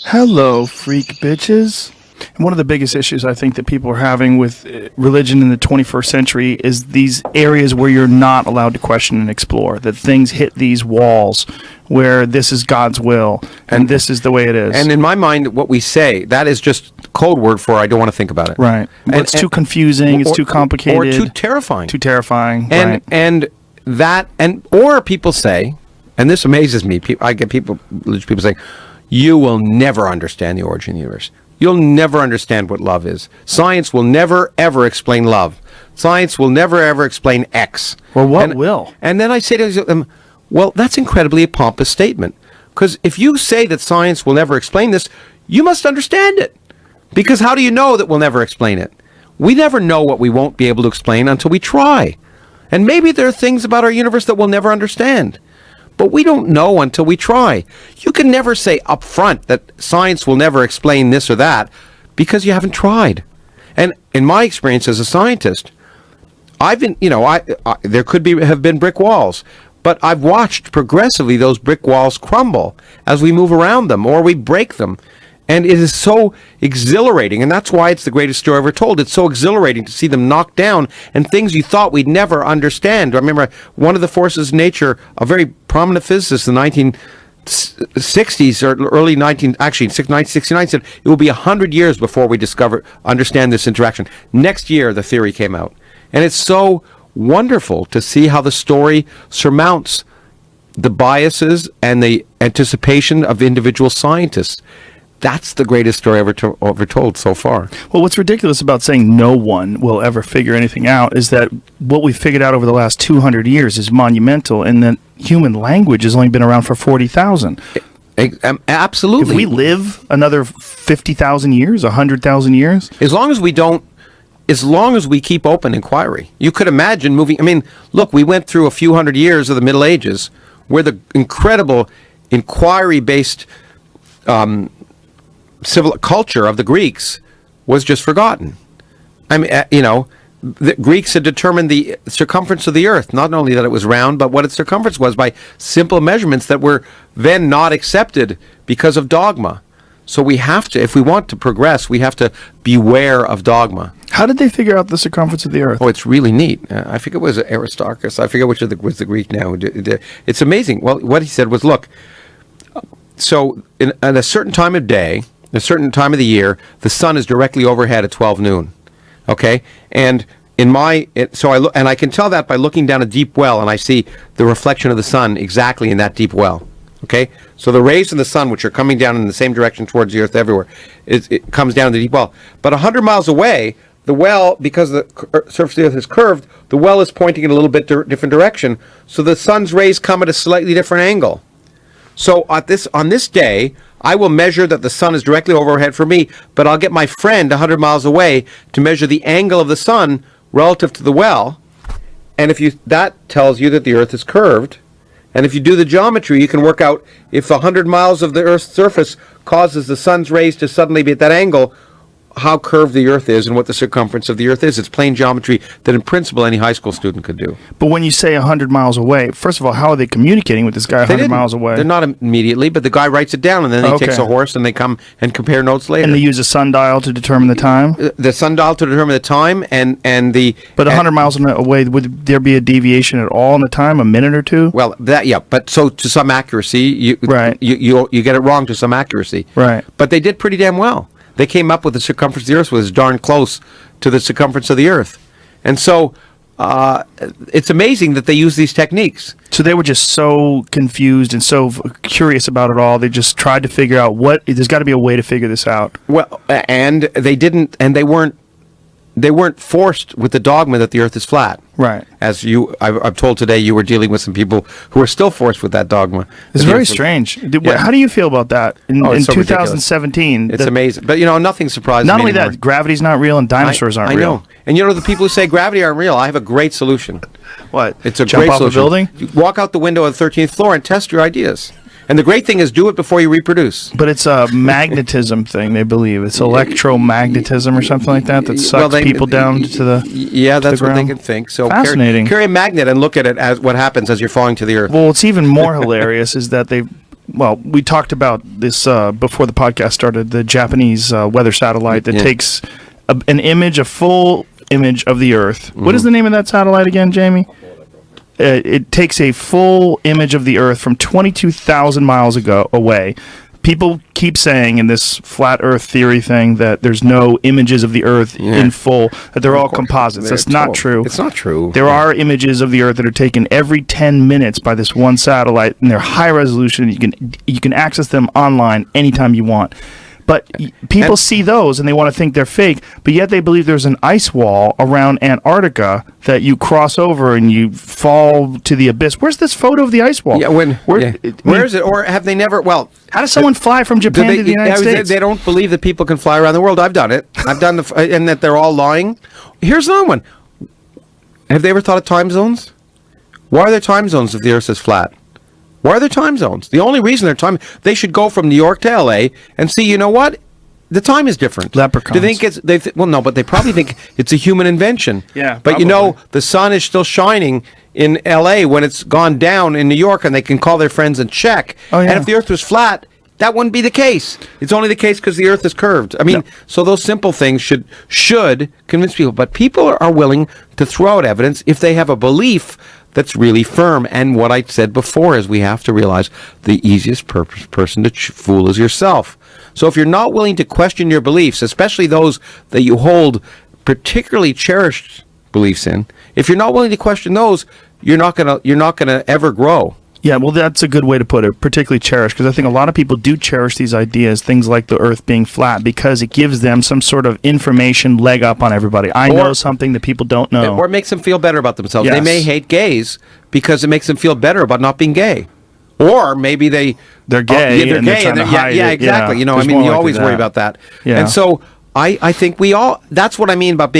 Hello, freak bitches. And one of the biggest issues I think that people are having with religion in the 21st century is these areas where you're not allowed to question and explore, that things hit these walls where this is God's will and this is the way it is. And in my mind, what we say, that is just code word for I don't want to think about it. Right. It's too confusing, it's too complicated. Or too terrifying. Too terrifying, Or people say, and this amazes me, I get people saying, you will never understand the origin of the universe. You'll never understand what love is. Science will never, ever explain love. Science will never, ever explain X. Well, what will? And then I say to them, well, that's incredibly a pompous statement. Because if you say that science will never explain this, you must understand it. Because how do you know that we'll never explain it? We never know what we won't be able to explain until we try. And maybe there are things about our universe that we'll never understand. But we don't know until we try. You can never say up front that science will never explain this or that because you haven't tried. And in my experience as a scientist, I've been, there have been brick walls, but I've watched progressively those brick walls crumble as we move around them or we break them. And it is so exhilarating, and that's why it's the greatest story ever told. It's so exhilarating to see them knocked down and things you thought we'd never understand. I remember one of the forces of nature, a very prominent physicist in the 1960s or early 1969 said it will be 100 years before we understand this interaction. Next year, the theory came out. And it's so wonderful to see how the story surmounts the biases and the anticipation of individual scientists. That's the greatest story ever told so far. Well, what's ridiculous about saying no one will ever figure anything out is that what we've figured out over the last 200 years is monumental, and that human language has only been around for 40,000. Absolutely. If we live another 50,000 years, 100,000 years? As long as we keep open inquiry. You could imagine look, we went through a few hundred years of the Middle Ages where the incredible inquiry-based civil culture of the Greeks was just forgotten. The Greeks had determined the circumference of the earth, not only that it was round, but what its circumference was by simple measurements that were then not accepted because of dogma. So we have to, if we want to progress, we have to beware of dogma. How did they figure out the circumference of the earth? Oh, it's really neat. I think it was Aristarchus. I forget which was the Greek now. It's amazing. Well, what he said was, look, so at a certain time of day, a certain time of the year, the sun is directly overhead at 12 noon. Okay? And I can tell that by looking down a deep well, and I see the reflection of the sun exactly in that deep well. Okay? So the rays of the sun, which are coming down in the same direction towards the earth everywhere, it comes down the deep well. But 100 miles away, the well, because the surface of the earth is curved, the well is pointing in a little bit different direction, so the sun's rays come at a slightly different angle. So on this day, I will measure that the sun is directly overhead for me, but I'll get my friend 100 miles away to measure the angle of the sun relative to the well. And that tells you that the earth is curved. And if you do the geometry, you can work out if the 100 miles of the earth's surface causes the sun's rays to suddenly be at that angle, how curved the earth is and what the circumference of the earth is. It's plain geometry that in principle any high school student could do. But when you say 100 miles away, first of all, how are they communicating with this guy 100 miles away? They're not immediately, but the guy writes it down, and then he takes a horse and they come and compare notes later. And they use a sundial to determine the time? The sundial to determine the time and the... But 100 miles away, would there be a deviation at all in the time, a minute or two? Well, but so to some accuracy, you get it wrong to some accuracy. Right. But they did pretty damn well. They came up with the circumference of the earth was darn close to the circumference of the earth. And so it's amazing that they use these techniques. So they were just so confused and so curious about it all. They just tried to figure out there's got to be a way to figure this out. Well, and they didn't, and they weren't forced with the dogma that the earth is flat. Right. As I'm told today, you were dealing with some people who are still forced with that dogma. It's very strange. How do you feel about that in so 2017? Ridiculous. It's amazing. But, nothing surprises me Not only anymore. that, gravity's not real and dinosaurs aren't real. I know. And the people who say gravity aren't real, I have a great solution. What? It's a Jump great off solution. a building? You walk out the window of the 13th floor and test your ideas. And the great thing is do it before you reproduce. But it's a magnetism thing, they believe. It's electromagnetism or something like that sucks people down to the that's the what they can think. So fascinating. Carry a magnet and look at it as what happens as you're falling to the earth. Well, what's even more hilarious is that they well, we talked about this before the podcast started, the Japanese weather satellite that takes an image, a full image of the Earth. What is the name of that satellite again, Jamie? It takes a full image of the Earth from 22,000 miles away. People keep saying in this flat Earth theory thing that there's no images of the Earth in full, that they're all composites. That's not true. It's not true. There are images of the Earth that are taken every 10 minutes by this one satellite, and they're high resolution. You can access them online anytime you want. But people see those and they want to think they're fake, but yet they believe there's an ice wall around Antarctica that you cross over and you fall to the abyss. Where's this photo of the ice wall? Yeah, where is it? Or have they never? Well, how does someone fly from Japan to the United States? They don't believe that people can fly around the world. I've done it. I've done and that they're all lying. Here's another one. Have they ever thought of time zones? Why are there time zones if the Earth is flat? Why are there time zones? The only reason they should go from New York to L.A. and see, you know what? The time is different. Leprechauns. Do you think well, no, but they probably think it's a human invention. Yeah, but probably. The sun is still shining in L.A. when it's gone down in New York, and they can call their friends and check. Oh, yeah. And if the Earth was flat, that wouldn't be the case. It's only the case because the Earth is curved. I mean, so those simple things should convince people. But people are willing to throw out evidence if they have a belief that's really firm. And what I said before is we have to realize the easiest person to fool is yourself. So if you're not willing to question your beliefs, especially those that you hold particularly cherished beliefs in, if you're not willing to question those, you're not gonna ever grow. Yeah, well, that's a good way to put it, particularly cherish, because I think a lot of people do cherish these ideas, things like the Earth being flat, because it gives them some sort of information leg up on everybody. I know something that people don't know. Or it makes them feel better about themselves. Yes. They may hate gays because it makes them feel better about not being gay. Or maybe they're gay. They're and gay they're trying to hide yeah, it. exactly. Yeah. You know, There's I mean, you more always worry about that. Yeah. And so I think that's what I mean about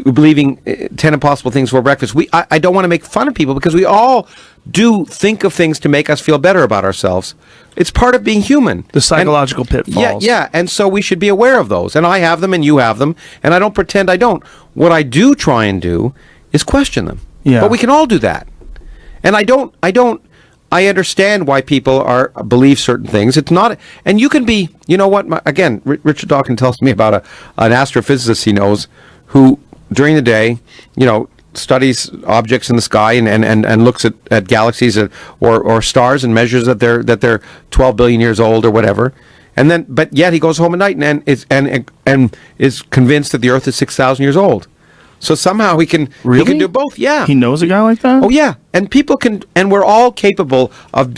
believing 10 impossible things for breakfast. I don't want to make fun of people because we all do think of things to make us feel better about ourselves. It's part of being human. The psychological pitfalls. Yeah, and so we should be aware of those. And I have them and you have them, and I don't pretend I don't. What I do try and do is question them. Yeah. But we can all do that. And I understand why people believe certain things. It's not, and you can be, you know what, again, Richard Dawkins tells me about an astrophysicist he knows who, during the day, studies objects in the sky and looks at galaxies or stars and measures that they're 12 billion years old or whatever. But yet he goes home at night and is convinced that the Earth is 6,000 years old. So somehow he can do both. Yeah, he knows a guy like that. Oh yeah, and people can, and we're all capable of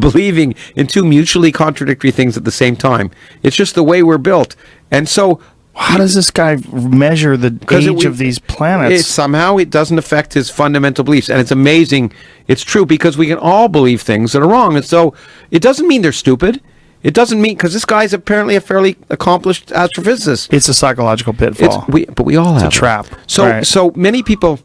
believing in two mutually contradictory things at the same time. It's just the way we're built, and so. How does this guy measure the age of these planets? Somehow it doesn't affect his fundamental beliefs. And it's amazing. It's true because we can all believe things that are wrong. And so it doesn't mean they're stupid. It doesn't mean, because this guy's apparently a fairly accomplished astrophysicist. It's a psychological pitfall. But we all have It's a trap. So many people,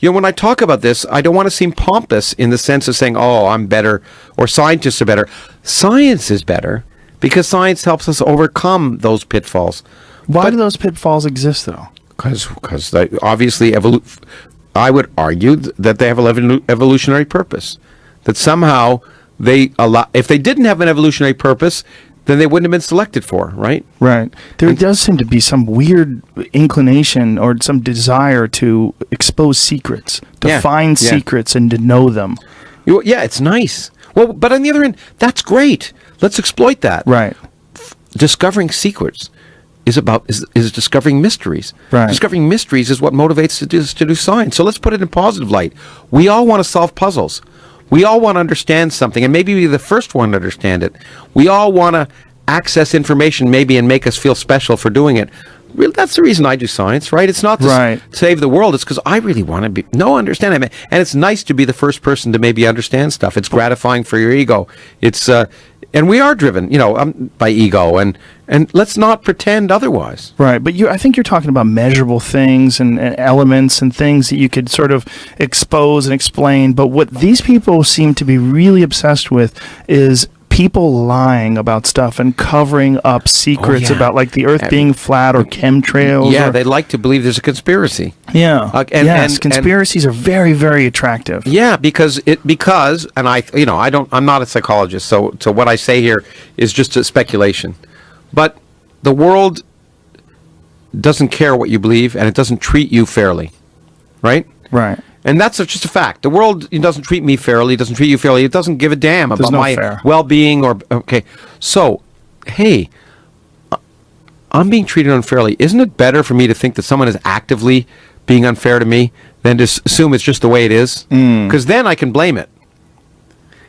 when I talk about this, I don't want to seem pompous in the sense of saying, oh, I'm better, or scientists are better. Science is better because science helps us overcome those pitfalls. Why do those pitfalls exist, though? Because obviously, I would argue that they have an evolutionary purpose. That somehow if they didn't have an evolutionary purpose, then they wouldn't have been selected for, right? Right. There does seem to be some weird inclination or some desire to expose secrets, to find secrets and to know them. Yeah, it's nice. Well, but on the other hand, that's great. Let's exploit that. Right. Discovering secrets is discovering mysteries. Right. Discovering mysteries is what motivates to do science. So let's put it in positive light. We all want to solve puzzles. We all want to understand something, and maybe be the first one to understand it. We all want to access information maybe and make us feel special for doing it. Really, that's the reason I do science, right? It's not to save the world. It's because I really want to understand it. And it's nice to be the first person to maybe understand stuff. It's gratifying for your ego. It's and we are driven, by ego, and let's not pretend otherwise. Right, but I think you're talking about measurable things and elements and things that you could sort of expose and explain. But what these people seem to be really obsessed with is people lying about stuff and covering up secrets yeah. about like the Earth being flat or chemtrails. Yeah, or, they like to believe there's a conspiracy. yeah. And Conspiracies are very, very attractive. Yeah, because I'm not a psychologist, so what I say here is just a speculation. But the world doesn't care what you believe, and it doesn't treat you fairly, right? Right. And that's just a fact. The world doesn't treat me fairly, doesn't treat you fairly. It doesn't give a damn about my well-being okay. So, hey, I'm being treated unfairly. Isn't it better for me to think that someone is actively being unfair to me than to assume it's just the way it is? Because then I can blame it.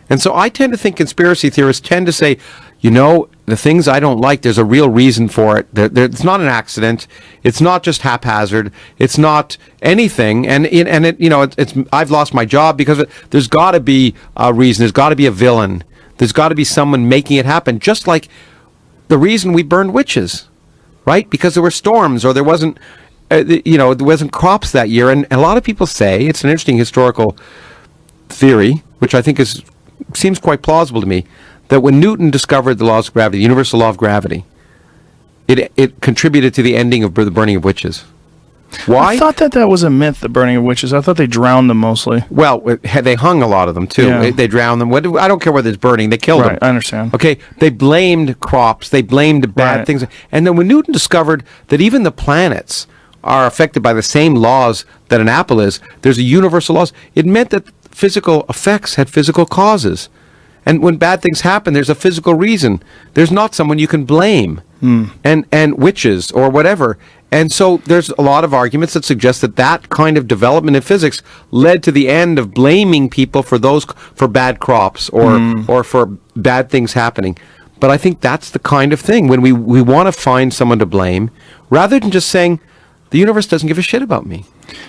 And so I tend to think conspiracy theorists tend to say, the things I don't like, there's a real reason for it. It's not an accident. It's not just haphazard. It's not anything. And I've lost my job because of it. There's got to be a reason. There's got to be a villain. There's got to be someone making it happen. Just like the reason we burned witches, right? Because there were storms or there wasn't, there wasn't crops that year. And a lot of people say, it's an interesting historical theory, which I think seems quite plausible to me, that when Newton discovered the laws of gravity, the universal law of gravity, it contributed to the ending of the burning of witches. Why? I thought that was a myth, the burning of witches. I thought they drowned them mostly. Well, they hung a lot of them, too. Yeah. They drowned them. I don't care whether it's burning. They killed them. Right, I understand. Okay, they blamed crops. They blamed bad things. And then when Newton discovered that even the planets are affected by the same laws that an apple is, there's a universal laws, it meant that physical effects had physical causes. And when bad things happen, there's a physical reason. There's not someone you can blame, and witches or whatever. And so there's a lot of arguments that suggest that kind of development in physics led to the end of blaming people for bad crops or for bad things happening. But I think that's the kind of thing when we want to find someone to blame, rather than just saying, the universe doesn't give a shit about me.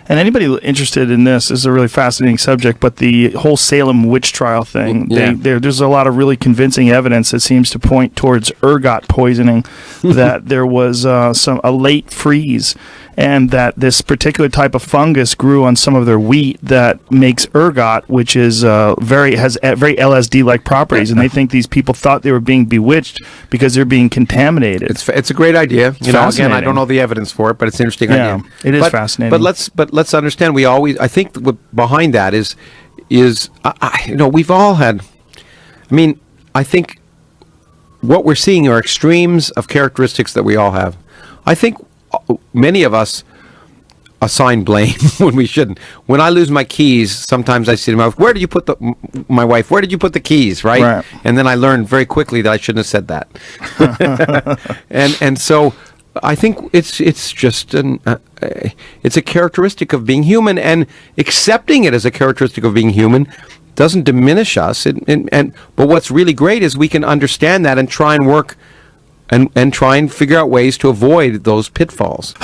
And anybody interested in this is a really fascinating subject, but the whole Salem witch trial thing, there's a lot of really convincing evidence that seems to point towards ergot poisoning, that there was a late freeze, and that this particular type of fungus grew on some of their wheat that makes ergot, which is has very LSD-like properties, and they think these people thought they were being bewitched because they're being contaminated. It's a great idea. Again, I don't know the evidence for it, but it's an interesting idea. It is fascinating. But let's understand. I think behind that is we've all had. I mean, I think what we're seeing are extremes of characteristics that we all have. I think many of us assign blame when we shouldn't. When I lose my keys, sometimes I say to my wife, "Where did you put the keys?" Right? And then I learn very quickly that I shouldn't have said that. and so I think it's just it's a characteristic of being human, and accepting it as a characteristic of being human doesn't diminish us. But what's really great is we can understand that and try and work and try and figure out ways to avoid those pitfalls.